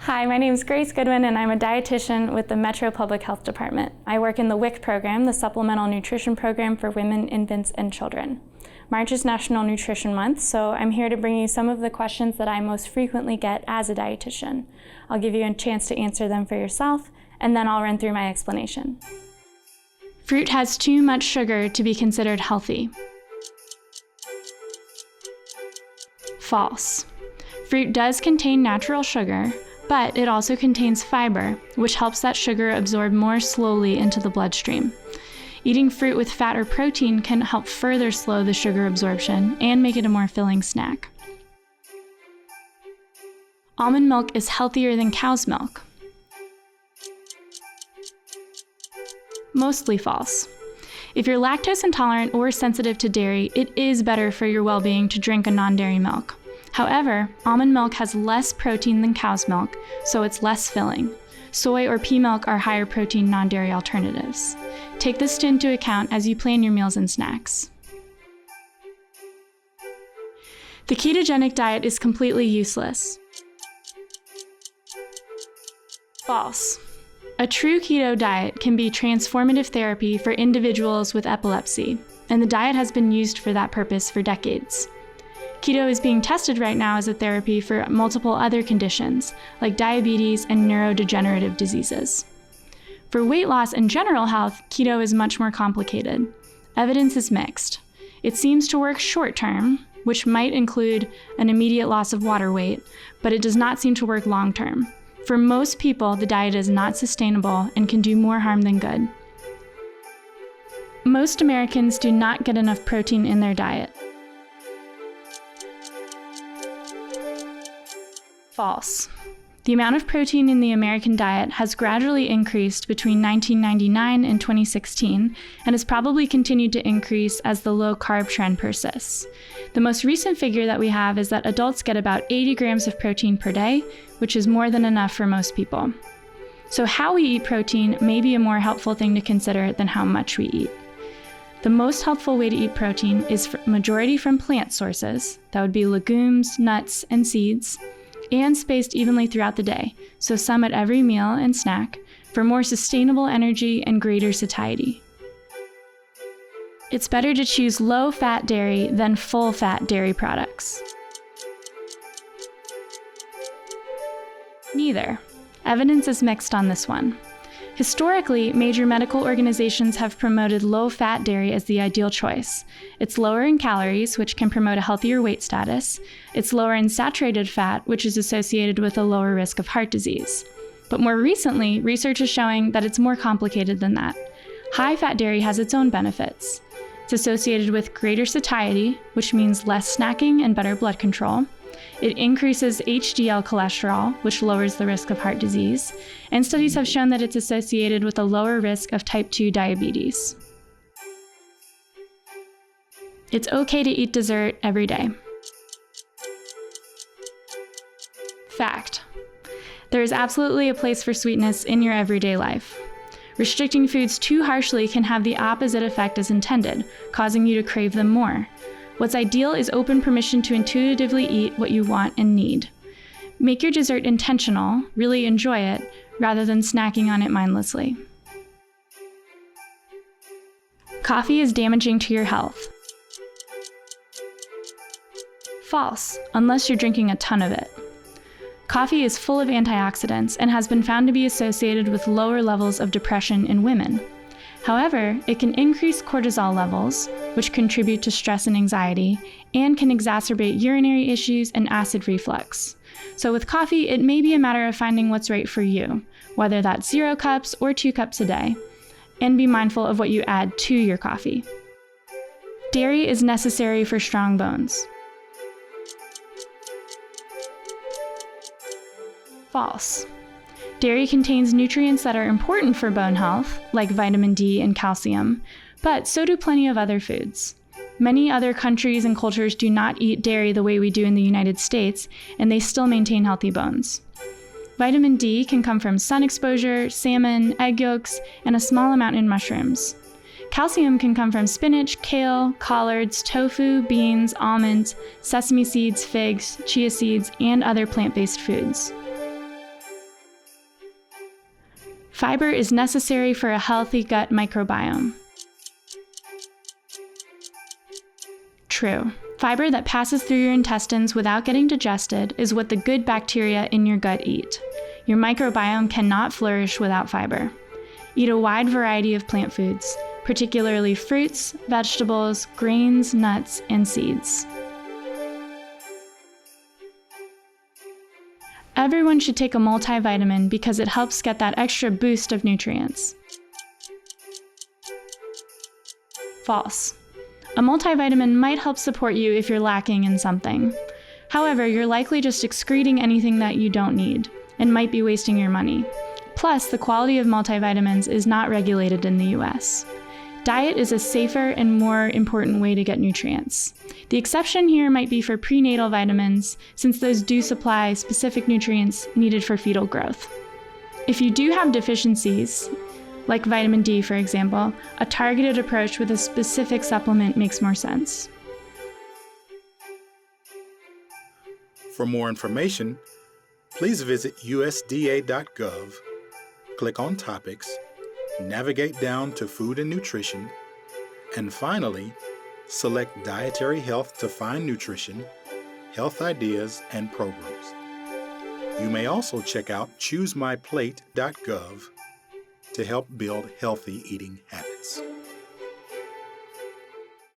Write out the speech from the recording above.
Hi, my name is Grace Goodwin, and I'm a dietitian with the Metro Public Health Department. I work in the WIC program, the Supplemental Nutrition Program for Women, Infants, and Children. March is National Nutrition Month, so I'm here to bring you some of the questions that I most frequently get as a dietitian. I'll give you a chance to answer them for yourself, and then I'll run through my explanation. Fruit has too much sugar to be considered healthy. False. Fruit does contain natural sugar, but it also contains fiber, which helps that sugar absorb more slowly into the bloodstream. Eating fruit with fat or protein can help further slow the sugar absorption and make it a more filling snack. Almond milk is healthier than cow's milk. Mostly false. If you're lactose intolerant or sensitive to dairy, it is better for your well-being to drink a non-dairy milk. However, almond milk has less protein than cow's milk, so it's less filling. Soy or pea milk are higher protein non-dairy alternatives. Take this into account as you plan your meals and snacks. The ketogenic diet is completely useless. False. A true keto diet can be transformative therapy for individuals with epilepsy, and the diet has been used for that purpose for decades. Keto is being tested right now as a therapy for multiple other conditions, like diabetes and neurodegenerative diseases. For weight loss and general health, keto is much more complicated. Evidence is mixed. It seems to work short-term, which might include an immediate loss of water weight, but it does not seem to work long-term. For most people, the diet is not sustainable and can do more harm than good. Most Americans do not get enough protein in their diet. False. The amount of protein in the American diet has gradually increased between 1999 and 2016 and has probably continued to increase as the low-carb trend persists. The most recent figure that we have is that adults get about 80 grams of protein per day, which is more than enough for most people. So how we eat protein may be a more helpful thing to consider than how much we eat. The most helpful way to eat protein is majority from plant sources. That would be legumes, nuts, and seeds, and spaced evenly throughout the day, so some at every meal and snack, for more sustainable energy and greater satiety. It's better to choose low-fat dairy than full-fat dairy products. Neither. Evidence is mixed on this one. Historically, major medical organizations have promoted low-fat dairy as the ideal choice. It's lower in calories, which can promote a healthier weight status. It's lower in saturated fat, which is associated with a lower risk of heart disease. But more recently, research is showing that it's more complicated than that. High-fat dairy has its own benefits. It's associated with greater satiety, which means less snacking and better blood control. It increases HDL cholesterol, which lowers the risk of heart disease, and studies have shown that it's associated with a lower risk of type 2 diabetes. It's okay to eat dessert every day. Fact. There is absolutely a place for sweetness in your everyday life. Restricting foods too harshly can have the opposite effect as intended, causing you to crave them more. What's ideal is open permission to intuitively eat what you want and need. Make your dessert intentional, really enjoy it, rather than snacking on it mindlessly. Coffee is damaging to your health. False, unless you're drinking a ton of it. Coffee is full of antioxidants and has been found to be associated with lower levels of depression in women. However, it can increase cortisol levels, which contribute to stress and anxiety, and can exacerbate urinary issues and acid reflux. So with coffee, it may be a matter of finding what's right for you, whether that's 0 cups or 2 cups a day, and be mindful of what you add to your coffee. Dairy is necessary for strong bones. False. Dairy contains nutrients that are important for bone health, like vitamin D and calcium, but so do plenty of other foods. Many other countries and cultures do not eat dairy the way we do in the United States, and they still maintain healthy bones. Vitamin D can come from sun exposure, salmon, egg yolks, and a small amount in mushrooms. Calcium can come from spinach, kale, collards, tofu, beans, almonds, sesame seeds, figs, chia seeds, and other plant-based foods. Fiber is necessary for a healthy gut microbiome. True. Fiber that passes through your intestines without getting digested is what the good bacteria in your gut eat. Your microbiome cannot flourish without fiber. Eat a wide variety of plant foods, particularly fruits, vegetables, grains, nuts, and seeds. Everyone should take a multivitamin because it helps get that extra boost of nutrients. False. A multivitamin might help support you if you're lacking in something. However, you're likely just excreting anything that you don't need and might be wasting your money. Plus, the quality of multivitamins is not regulated in the US. Diet is a safer and more important way to get nutrients. The exception here might be for prenatal vitamins, since those do supply specific nutrients needed for fetal growth. If you do have deficiencies, like vitamin D for example, a targeted approach with a specific supplement makes more sense. For more information, please visit usda.gov, click on Topics, navigate down to Food and Nutrition, and finally, select Dietary Health to find nutrition, health ideas, and programs. You may also check out choosemyplate.gov to help build healthy eating habits.